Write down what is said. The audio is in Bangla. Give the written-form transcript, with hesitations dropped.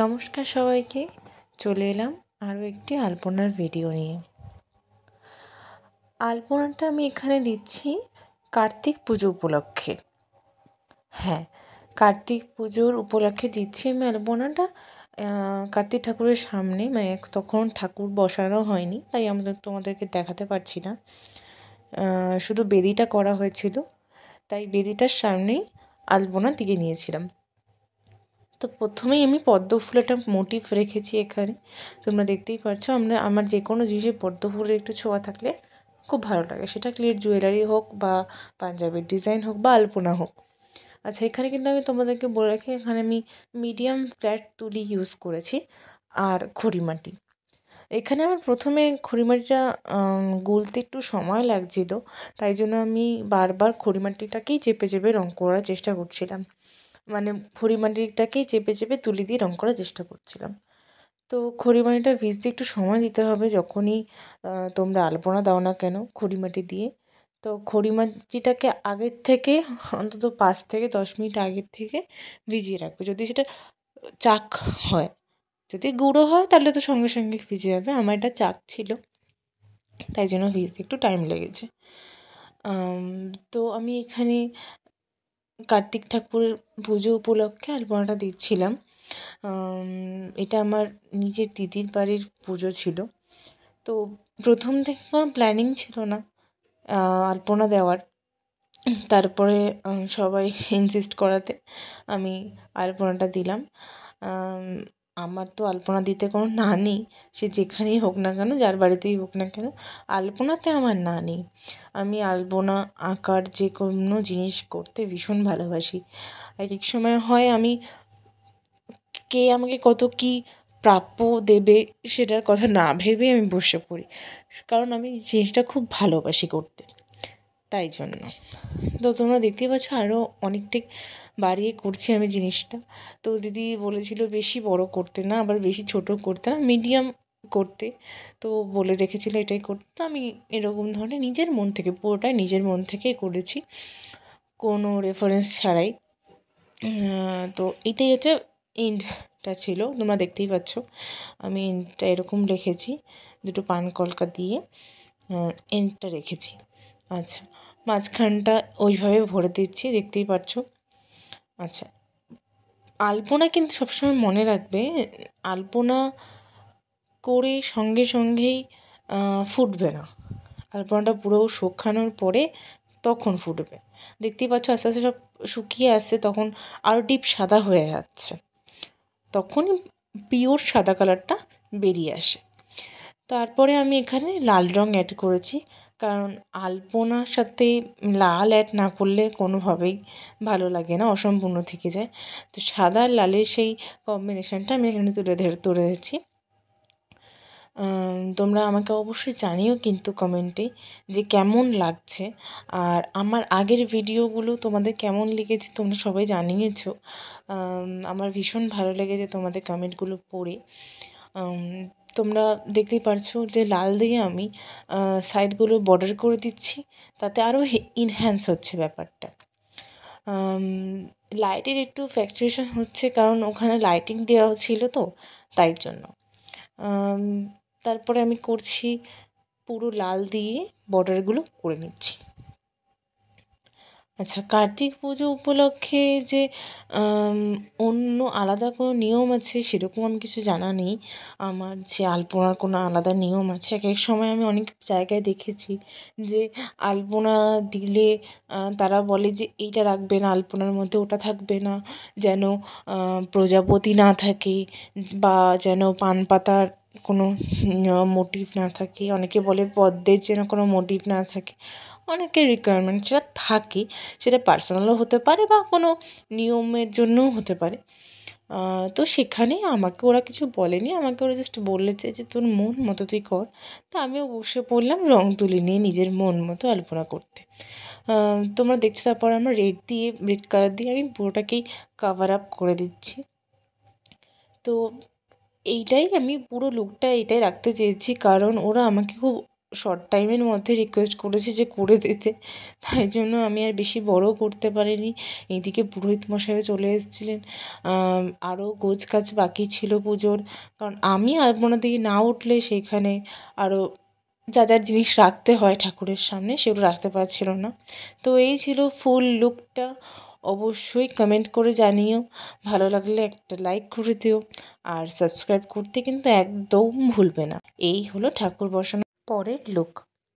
নমস্কার সবাইকে, চলে এলাম আরও একটি আলপনার ভিডিও নিয়ে। আলপনাটা আমি এখানে দিচ্ছি কার্তিক পুজো উপলক্ষে। হ্যাঁ, কার্তিক পুজোর উপলক্ষে দিচ্ছি আমি আলপনাটা। কার্তিক ঠাকুরের সামনে, মানে তখন ঠাকুর বসানো হয়নি, তাই তোমাদেরকে দেখাতে পারছি না। শুধু বেদিটা করা হয়েছিল, তাই বেদিটার সামনেই আলপনা দিয়ে নিয়েছিলাম। তো প্রথমেই আমি পদ্ম ফুলের একটা মোটিভ রেখেছি এখানে। তোমরা দেখতেই পাচ্ছ, আমার যে কোনো জিনিসে পদ্ম ফুলের একটু ছোঁয়া থাকলে খুব ভালো লাগে, সেটা ক্লিয়ার জুয়েলারি হোক বা পাঞ্জাবির ডিজাইন হোক বা আলপনা হোক। আচ্ছা, এখানে কিন্তু আমি তোমাদেরকে বলে রাখি, এখানে আমি মিডিয়াম ফ্ল্যাট তুলি ইউজ করেছি আর খড়িমাটি। এখানে আমার প্রথমে খড়িমাটিটা গুলতে একটু সময় লাগছিলো, তাই জন্য আমি বারবার খড়িমাটিটাকেই চেপে চেপে রঙ করার চেষ্টা করছিলাম। মানে খড়িমাটিটাকেই চেপে চেপে তুলি দিয়ে রঙ করার চেষ্টা করছিলাম। তো খড়িমাটিটা ভিজতে একটু সময় দিতে হবে যখনই তোমরা আলপনা দাও না কেন খড়িমাটি দিয়ে। তো খড়িমাটিটাকে আগের থেকে অন্তত 5 থেকে 10 মিনিট আগের থেকে ভিজিয়ে রাখবে, যদি সেটা চাক হয়। যদি গুঁড়ো হয় তাহলে তো সঙ্গে সঙ্গে ভিজে যাবে। আমার এটা চাক ছিল, তাই জন্য ভিজতে একটু টাইম লেগেছে। তো আমি এখানে কার্তিক ঠাকুরের পুজো উপলক্ষে আলপনাটা দিচ্ছিলাম। এটা আমার নিজের দিদির বাড়ির পুজো ছিল। তো প্রথম থেকে কোনো প্ল্যানিং ছিল না আলপনা দেওয়ার। তারপরে সবাই ইনসিস্ট করাতে আমি আলপনাটা দিলাম। আমার তো আলপনা দিতে কোনো না নেই, সে যেখানেই হোক না কেন, যার বাড়িতেই হোক না কেন, আলপনাতে আমার না নেই। আমি আলপনা আঁকার যে কোনো জিনিস করতে ভীষণ ভালোবাসি। এক এক সময় হয় আমি কে আমাকে কত কী প্রাপ্য দেবে সেটার কথা না ভেবে আমি বসে পড়ি, কারণ আমি জিনিসটা খুব ভালোবাসি করতে, তাই জন্য। তো তোমরা দেখতেই পাচ্ছ আরও অনেকটাই বাড়িয়ে করছি আমি জিনিসটা। তো দিদি বলেছিল বেশি বড় করতে না, আবার বেশি ছোট করতে না, মিডিয়াম করতে। তো বলে রেখেছিল এটাই করতে, তো আমি এরকম ধরনের নিজের মন থেকে, পুরোটাই নিজের মন থেকেই করেছি, কোনো রেফারেন্স ছাড়াই। তো এটাই হচ্ছে এন্ডটা ছিল, তোমরা দেখতেই পাচ্ছ আমি এন্ডটা এরকম রেখেছি, দুটো পান কলকা দিয়ে এন্ডটা রেখেছি। আচ্ছা, মাঝখানটা ওইভাবে ভরে দিচ্ছি, দেখতেই পাচ্ছ। আচ্ছা, আলপনা কিন্তু সবসময় মনে রাখবে, আলপনা করে সঙ্গে সঙ্গেই ফুটবে না। আলপনাটা পুরো শুকানোর পরে তখন ফুটবে। দেখতেই পাচ্ছ আস্তে আস্তে সব শুকিয়ে আসছে, তখন আরও ডিপ সাদা হয়ে যাচ্ছে, তখন পিওর সাদা কালারটা বেরিয়ে আসে। তারপরে আমি এখানে লাল রঙ অ্যাড করেছি, কারণ আলপনার সাথে লাল অ্যাড না করলে কোনোভাবেই ভালো লাগে না, অসম্পূর্ণ থেকে যায়। তো সাদা আর লালের সেই কম্বিনেশনটা আমি এখানে তুলে ধরেছি। তোমরা আমাকে অবশ্যই জানিও কিন্তু কমেন্টে যে কেমন লাগছে, আর আমার আগের ভিডিওগুলো তোমাদের কেমন লেগেছে তোমরা সবাই জানিয়েছো। আমার ভীষণ ভালো লেগেছে তোমাদের কমেন্টগুলো পড়ে। তোমরা দেখতেই পারছো যে লাল দিয়ে আমি সাইডগুলো বর্ডার করে দিচ্ছি, তাতে আরও ইনহ্যান্স হচ্ছে ব্যাপারটা। লাইটের একটু ফ্ল্যাকচুয়েশন হচ্ছে, কারণ ওখানে লাইটিং দেওয়া ছিল তো, তাই জন্য। তারপরে আমি করছি পুরো লাল দিয়ে বর্ডারগুলো করে নিচ্ছি। আচ্ছা, কার্তিক পুজো উপলক্ষে যে অন্য আলাদা কোনো নিয়ম আছে সেরকম আমি কিছু জানা নেই। আমার যে আলপনার কোনো আলাদা নিয়ম আছে, এক এক সময় আমি অনেক জায়গায় দেখেছি যে আলপনা দিলে তারা বলে যে এইটা রাখবে না আলপনার মধ্যে, ওটা থাকবে না, যেন প্রজাপতি না থাকে বা যেন পান পাতার কোনো মোটিভ না থাকে। অনেকে বলে পদ্মের যেন কোনো মোটিভ না থাকে। অনেকের রিকোয়ারমেন্ট সেটা থাকে, সেটা পার্সোনালও হতে পারে বা কোনো নিয়মের জন্যও হতে পারে। তো সেখানে আমাকে ওরা কিছু বলেনি, আমাকে ওরা জাস্ট বলেছে যে তোর মন মতো তুই কর। তো আমিও বসে পড়লাম রঙ তুলি নিয়ে নিজের মন মতো আলপনা করতে। তোমরা দেখছো, তারপর আমরা রেড কালার দিয়ে আমি পুরোটাকেই কভার আপ করে দিচ্ছি। তো এইটাই আমি পুরো লুকটা এইটাই রাখতে চেয়েছি, কারণ ওরা আমাকে খুব শর্ট টাইমের মধ্যে রিকোয়েস্ট করেছে যে করে দিতে, তাই জন্য আমি আর বেশি বড় করতে পারিনি। এইদিকে পুরোহিত মশাইও চলে এসেছিলেন। আরও গোছগাছ বাকি ছিল পুজোর, কারণ আমি আলপনা দিয়ে না উঠলে সেইখানে আরও যা যা জিনিস রাখতে হয় ঠাকুরের সামনে সেগুলো রাখতে পারছিল না। তো এই ছিল ফুল লুকটা। অবশ্যই কমেন্ট করে জানিও, ভালো লাগলে একটা লাইক করে দিও, আর সাবস্ক্রাইব করতে কিন্তু একদম ভুলবে না। এই হলো ঠাকুর বসানোর পরের লুক।